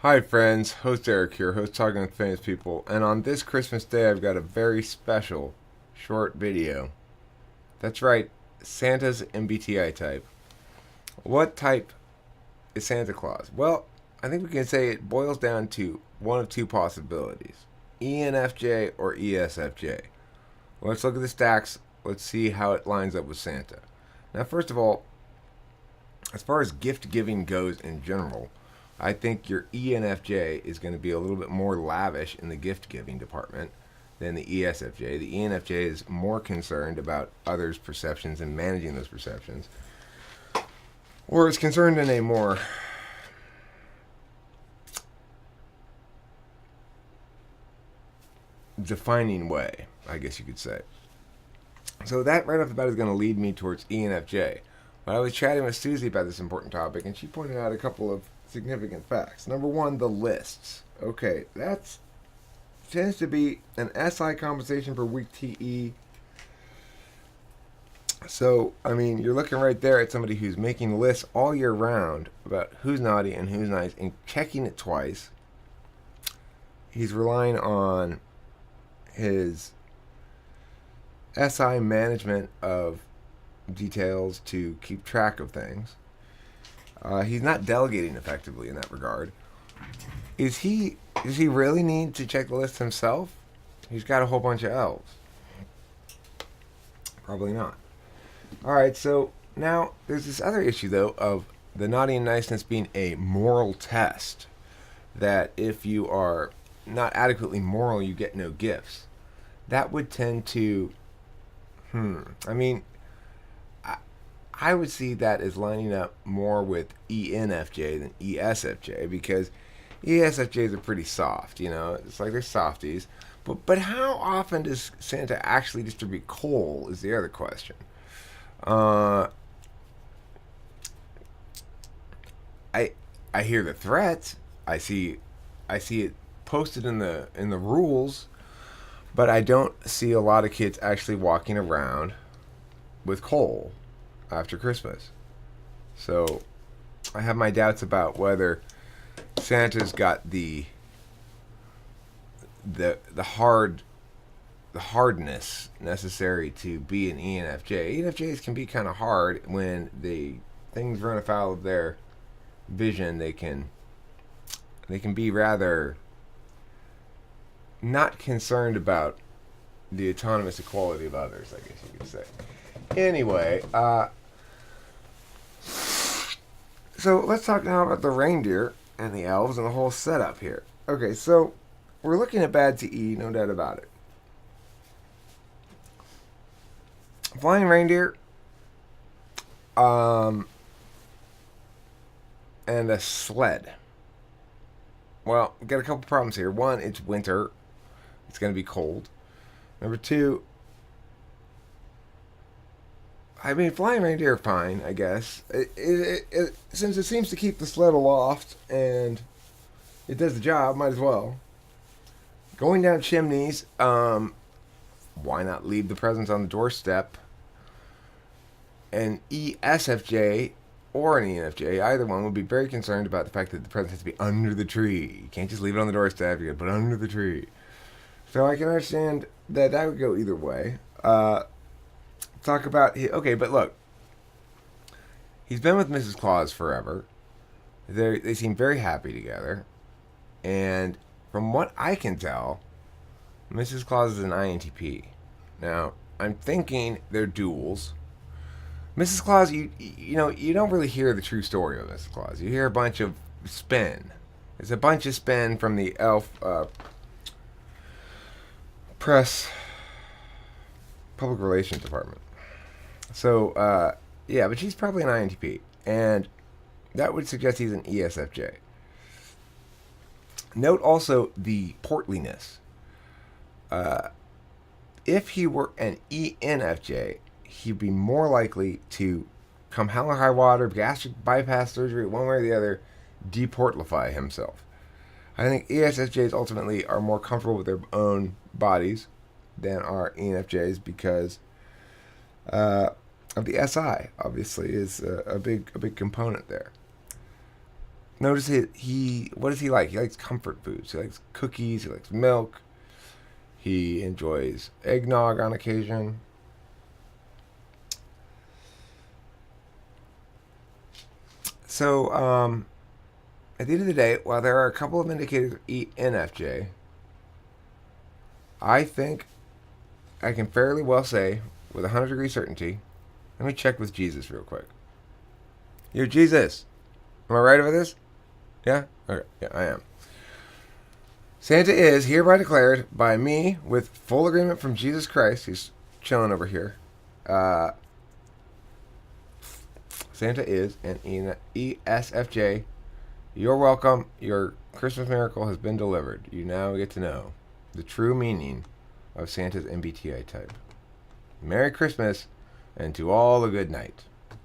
Hi friends, host Eric here, host Talking with Famous People, and on this Christmas Day I've got a very special short video. That's right, Santa's MBTI type. What type is Santa Claus? Well, I think we can say it boils down to one of two possibilities, ENFJ or ESFJ. Let's look at the stacks, let's see how it lines up with Santa. Now first of all, as far as gift giving goes in general, I think your ENFJ is going to be a little bit more lavish in the gift giving department than the ESFJ. The ENFJ is more concerned about others' perceptions and managing those perceptions, or is concerned in a more defining way, I guess you could say. So that right off the bat is going to lead me towards ENFJ. But I was chatting with Susie about this important topic, and she pointed out a couple of significant facts. Number one, the lists. Okay, that tends to be an SI compensation per week TE. So, I mean, you're looking right there at somebody who's making lists all year round about who's naughty and who's nice and checking it twice. He's relying on his SI management of details to keep track of things. He's not delegating effectively in that regard. Does he really need to check the list himself? He's got a whole bunch of elves. Probably not. Alright, so now there's this other issue, though, of the naughty and niceness being a moral test. That if you are not adequately moral, you get no gifts. That would tend to... I would see that as lining up more with ENFJ than ESFJ, because ESFJs are pretty soft, you know. It's like they're softies. But how often does Santa actually distribute coal is the other question. I hear the threats. I see it posted in the rules, but I don't see a lot of kids actually walking around with coal after Christmas. So I have my doubts about whether Santa's got the hardness necessary to be an ENFJ. ENFJs can be kind of hard when things run afoul of their vision. They can be rather not concerned about the autonomous equality of others, I guess you could say. Anyway, so let's talk now about the reindeer and the elves and the whole setup here. Okay, so we're looking at bad to E, no doubt about it. Flying reindeer, and a sled. Well, we've got a couple problems here. One, it's winter. It's going to be cold. Number two, I mean, flying reindeer are fine, I guess. Since it seems to keep the sled aloft and it does the job, might as well. Going down chimneys, why not leave the presents on the doorstep? An ESFJ or an ENFJ, either one, would be very concerned about the fact that the present has to be under the tree. You can't just leave it on the doorstep, you gotta put it under the tree. So I can understand that would go either way. Talk about... Okay, but look. He's been with Mrs. Claus forever. They seem very happy together. And from what I can tell, Mrs. Claus is an INTP. Now, I'm thinking they're duals. Mrs. Claus, you don't really hear the true story of Mrs. Claus. You hear a bunch of spin. There's a bunch of spin from the elf press public relations department. So, yeah, but she's probably an INTP. And that would suggest he's an ESFJ. Note also the portliness. If he were an ENFJ, he'd be more likely to, come hell or high water, gastric bypass surgery, one way or the other, deportlify himself. I think ESFJs ultimately are more comfortable with their own bodies than are ENFJs because of the SI, obviously, is a big component there. Notice what does he like? He likes comfort foods. He likes cookies. He likes milk. He enjoys eggnog on occasion. So, at the end of the day, while there are a couple of indicators of ENFJ, I think I can fairly well say, with 100-degree certainty, let me check with Jesus real quick. Yo, Jesus, am I right about this? Yeah? Okay, yeah, I am. Santa is hereby declared by me with full agreement from Jesus Christ. He's chilling over here. Santa is an ESFJ. You're welcome. Your Christmas miracle has been delivered. You now get to know the true meaning of Santa's MBTI type. Merry Christmas, and to all a good night.